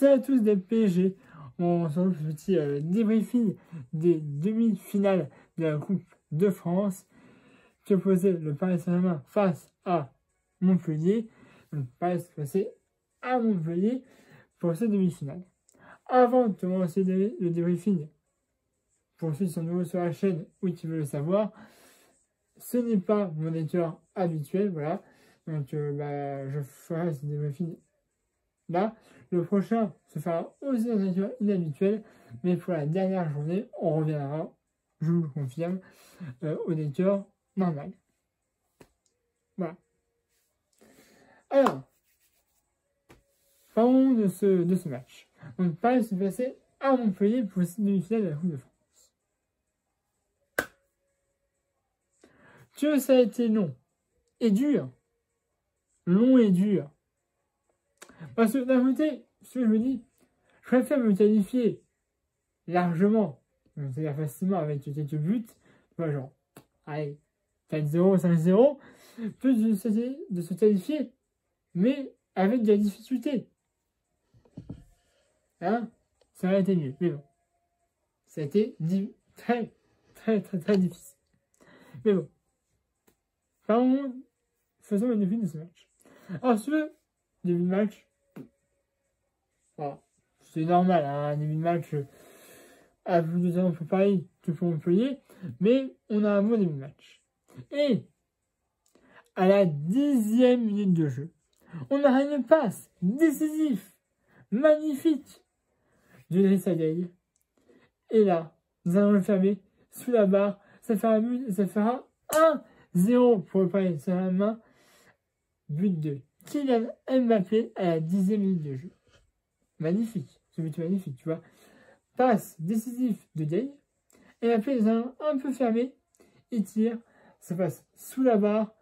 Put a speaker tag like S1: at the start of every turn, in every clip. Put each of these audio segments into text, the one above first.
S1: Salut à tous des PSG. On se retrouve pour ce petit débriefing des demi-finales de la Coupe de France qui opposait le Paris Saint-Germain face à Montpellier. Donc Paris s'est passé à Montpellier pour ces demi-finales. Avant de commencer le débriefing, pour ceux qui sont nouveaux sur la chaîne ou qui veulent le savoir, ce n'est pas mon lecteur habituel, voilà. Donc je ferai ce débriefing là. Le prochain se fera aussi dans un lecteur inhabituel, mais pour la dernière journée, on reviendra, je vous le confirme, au lecteur normal. Voilà. Alors, parlons de ce match. Donc Paris s'est passé à Montpellier pour cette demi-finale de la Coupe de France. Que ça a été long et dur. Long et dur. Parce que d'un côté, ce que je me dis, je préfère me qualifier largement, c'est-à-dire facilement avec quelques buts, genre, allez, 4-0, 5-0, plus de se qualifier, mais avec de la difficulté. Hein? Ça aurait été mieux, mais bon. Ça a été très difficile. Mais bon. Faisons le début de ce match. Alors, ce début de match, voilà, c'est normal, hein, un début de match à plus de temps pour Paris que pour Montpellier, mais on a un bon début de match. Et à la 10e minute de jeu, on a une passe décisive, magnifique de Idrissa Gueye. Et là, nous allons le fermer sous la barre. Ça fera un but et ça fera 1-0 pour le Paris Saint-Germain. But de Kylian Mbappé à la 10e minute de jeu. Magnifique, ce but magnifique, tu vois. Passe décisive de Gueye. Mbappé les a un peu fermés. Il tire, ça passe sous la barre.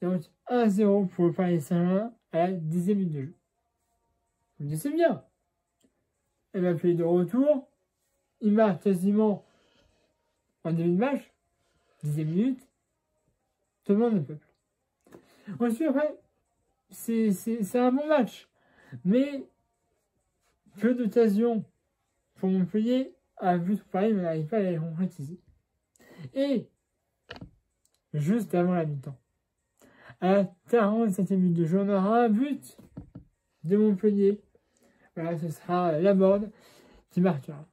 S1: Et donc 1-0 pour le Paris Saint-Germain à la 10e minute de jeu. Vous le dites bien. Mbappé de retour. Il marque quasiment en début de match. 10e minute. Tout le monde ne peut plus. Ensuite, après, c'est un bon match. Mais peu d'occasions pour Montpellier. Un but pour Paris, mais on n'arrive pas à les concrétiser. Et juste avant la mi-temps, à la 47e minute de jeu, on aura un but de Montpellier. Voilà, ce sera Laborde qui marquera.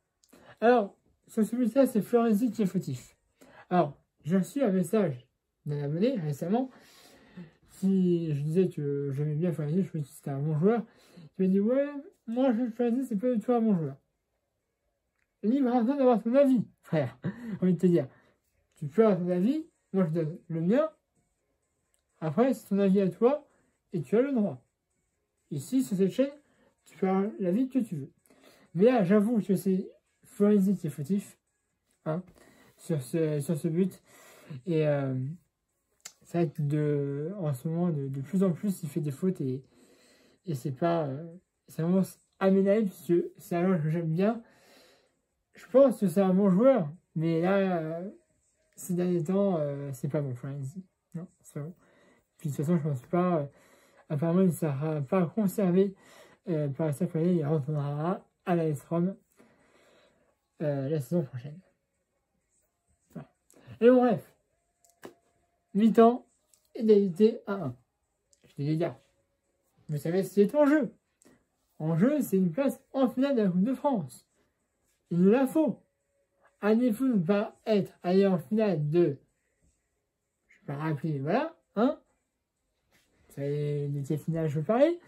S1: Alors, sur ce but-là, c'est Florenzi qui est fautif. Alors, j'ai reçu un message d'un abonné récemment qui, je disais que j'aimais bien Florenzi, je trouvais que c'était un bon joueur. Il m'a dit, ouais, moi, Florenzi, c'est pas du tout un bon joueur. Libre à toi d'avoir ton avis, frère. J'ai envie de te dire, tu peux avoir ton avis, moi je donne le mien. Après, c'est ton avis à toi et tu as le droit. Ici, sur cette chaîne, tu peux avoir l'avis que tu veux. Mais là, j'avoue que c'est Florenzi qui est fautif, hein, sur ce but. Et c'est vrai que en ce moment, de plus en plus, il fait des fautes et c'est pas. C'est vraiment aménagé parce que c'est un joueur que j'aime bien. Je pense que c'est un bon joueur, mais là, ces derniers temps, c'est pas bon, Florenzi. Non, c'est pas bon. Puis de toute façon, je pense pas. Apparemment, il ne sera pas conservé par cette année. Il retournera à l'AS Rome la saison prochaine. Voilà. Et bon, bref. Mi-temps, égalité à 1. Je dis les gars, vous savez ce qui est en jeu. En jeu, c'est une place en finale de la Coupe de France. Il nous la faut. À défaut de ne pas être allé en finale de. Je ne vais pas rappeler, voilà, hein. Vous savez de quelle finale je veux parler.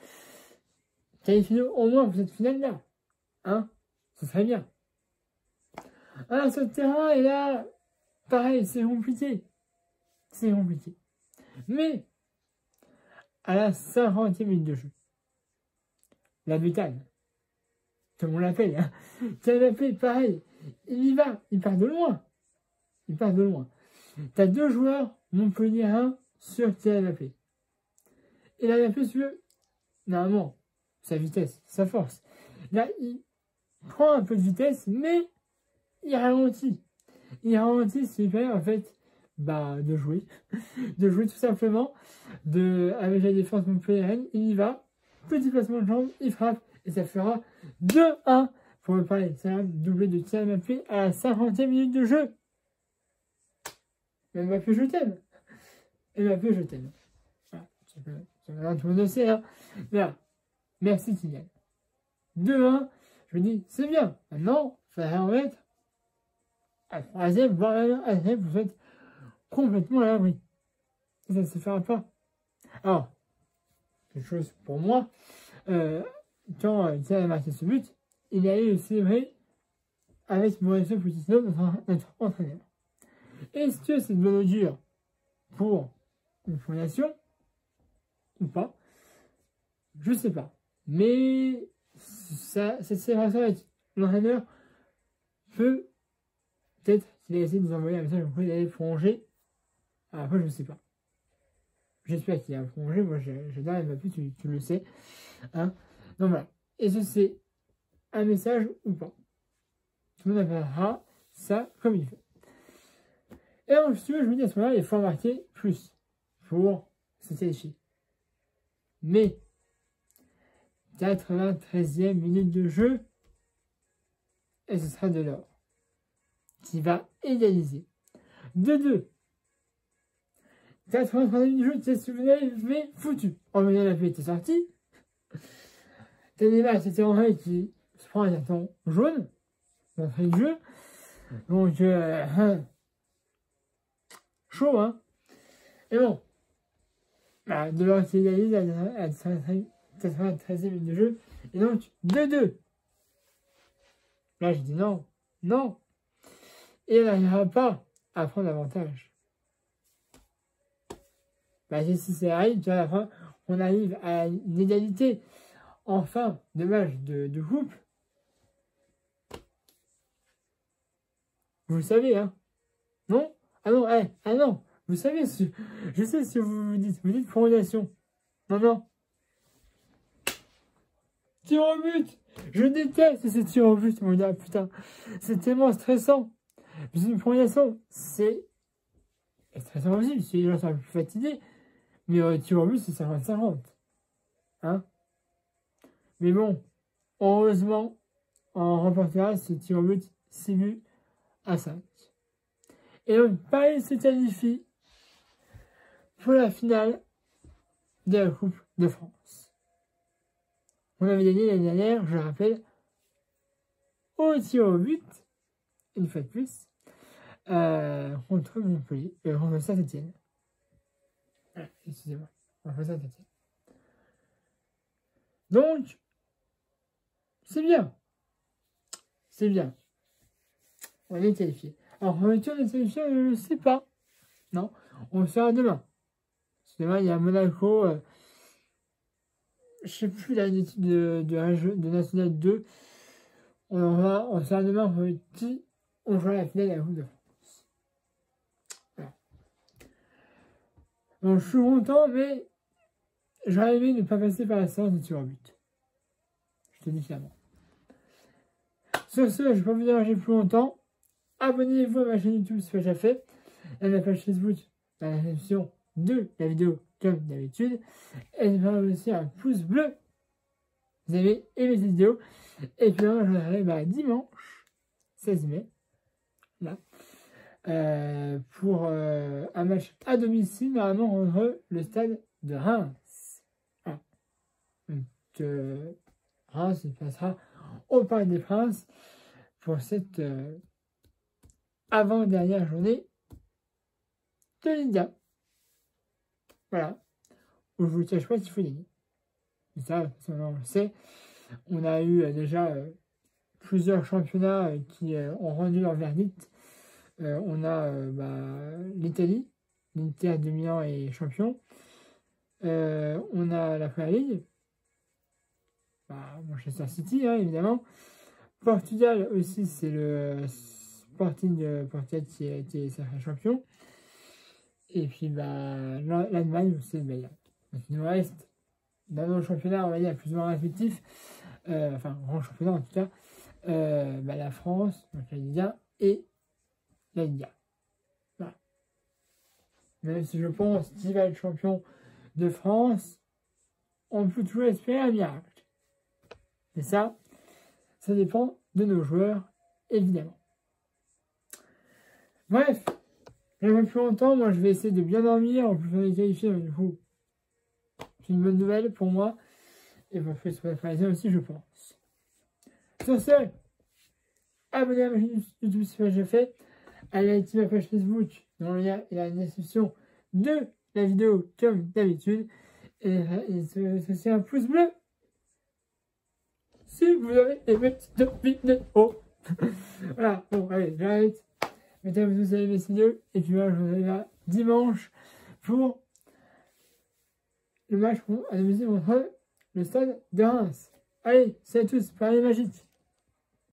S1: Qualifiez au moins pour cette finale-là. Hein. Ce serait bien. Alors, ce terrain est là. Pareil, c'est compliqué. C'est compliqué. Mais, à la 50e minute de jeu, la bétane, comme on l'appelle, hein. Kylian Mbappé, pareil, il y va, il part de loin. Il part de loin. T'as deux joueurs, Montpellier 1, sur Kylian Mbappé. Et là, Mbappé, si tu veux, normalement, sa vitesse, sa force. Là, il prend un peu de vitesse, mais il ralentit. Il ralentit, ce qui permet, en fait, de jouer. De jouer tout simplement. Avec la défense montpelliéraine, il y va. Petit placement de jambes, il frappe Et ça fera 2-1 pour le Paris Saint-Germain, doublé de Kylian Mbappé à la 50e minute de jeu. Mais Mbappé, je t'aime. Et Mbappé, je t'aime. Voilà, c'est tout le monde le sait, hein. Voilà. Merci Kylian. 2-1, je me dis, c'est bien. Maintenant, il faudrait en mettre à 3e, voire même à 4e, vous faites complètement à l'abri. Ça ne se fera pas. Alors, quelque chose pour moi, quand il a marqué ce but, il allait le célébrer avec Mauricio Pochettino, notre entraîneur. Est-ce que c'est une bonne augure pour une fondation ou pas? Je sais pas. Mais cette célébration avec l'entraîneur peut peut-être qu'il a essayé de nous envoyer un message pour qu'il allait prolonger. Après, je sais pas. J'espère qu'il a prolongé. Moi, j'adore Mbappé, tu le sais. Hein. Donc voilà. Est-ce que c'est un message ou pas? Tout le monde appellera ça comme il fait. Et alors, si tu veux, je me dis à ce moment-là, il faut marquer plus pour se qualifier. Mais 93e minute de jeu, et ce sera de l'or qui va égaliser. 2-2. 83e minute de jeu, tu sais, vous avez foutu. En venant, la pluie était sortie. Neymar, c'était en vrai qui se prend un carton jaune d'entrée de jeu. Donc, chaud, hein. Et bon, bah, de l'or qui égalise à 93e minute de jeu. Et donc, 2-2. Là, je dis non, non. Et elle n'arrivera pas à prendre l'avantage. Bah, si ça arrive, tu vois, à la fin, on arrive à une égalité en fin de match de couple. Vous le savez, hein? Non? Ah non, ah non. Vous savez, je sais ce que vous dites. Vous dites prolongation. Non, non. Tir au but! Je déteste ces tirs au but, mon gars, putain. C'est tellement stressant. Mais une prolongation, c'est stressant aussi, parce que les gens sont un peu plus fatigués. Mais tir au but, c'est 50-50. Hein? Mais bon, heureusement, on remportera ce tir au but 6 buts à 5. Et donc, Paris se qualifie pour la finale de la Coupe de France. On avait gagné l'année dernière, je le rappelle, au tir au but, une fois de plus, contre Montpellier, contre Saint-Etienne. Excusez-moi, contre Saint-Etienne. Donc, c'est bien. C'est bien. On est qualifié. Alors, en retour de qualifié, je ne sais pas. Non, on le saura demain. Demain, il y a Monaco. Je ne sais plus la équipe de National 2. On saura demain qui on jouera la finale de la Coupe de France. Voilà. Donc, je suis content, mais j'aurais aimé ne pas passer par la séance de tir au but. Je te dis clairement. Sur ce, je ne vais pas vous déranger plus longtemps. Abonnez-vous à ma chaîne YouTube si ce n'est pas déjà fait. Et à ma page Facebook dans la description de la vidéo comme d'habitude. Et n'oubliez pas aussi un pouce bleu. Vous avez aimé cette vidéo. Et puis moi, je reviendrai dimanche 16 mai. Là. Pour un match à domicile, normalement contre le stade de Reims. Voilà. Donc, Reims, il passera au Parc des Princes pour cette avant-dernière journée de Liga. Voilà. Où je vous cache pas qu'il faut gagner. Et ça, on le sait. On a eu déjà plusieurs championnats qui ont rendu leur verdict. On a l'Italie. L'Inter de Milan est champion. On a la Première Ligue. Manchester City, hein, évidemment. Portugal aussi, c'est le Sporting de Portugal qui a été sacré champion. Et puis, l'Allemagne aussi, le Bayern. Donc, il nous reste, dans nos championnats, on va dire, plus ou moins respectifs, enfin, grand championnat en tout cas, la France, donc la Liga, et la Liga. Voilà. Même si je pense qu'il va être champion de France, on peut toujours espérer un miracle. Et ça dépend de nos joueurs, évidemment. Bref, j'aimerais plus longtemps, moi je vais essayer de bien dormir, en plus on est qualifié, du coup, c'est une bonne nouvelle pour moi, et pour les Parisiens aussi, je pense. Sur ce, abonnez-vous à ma chaîne YouTube si ce n'est déjà fait, allez activer ma page Facebook, dont le lien est dans la description de la vidéo, comme d'habitude, et ceci un pouce bleu si vous avez aimé cette vidéo. Voilà, bon, allez, j'arrête. Mettez-vous tous à aimer cette vidéo, et puis moi, je vous reverrai dimanche pour le match à domicile contre le Stade de Reims. Allez, salut à tous, Paris Magique.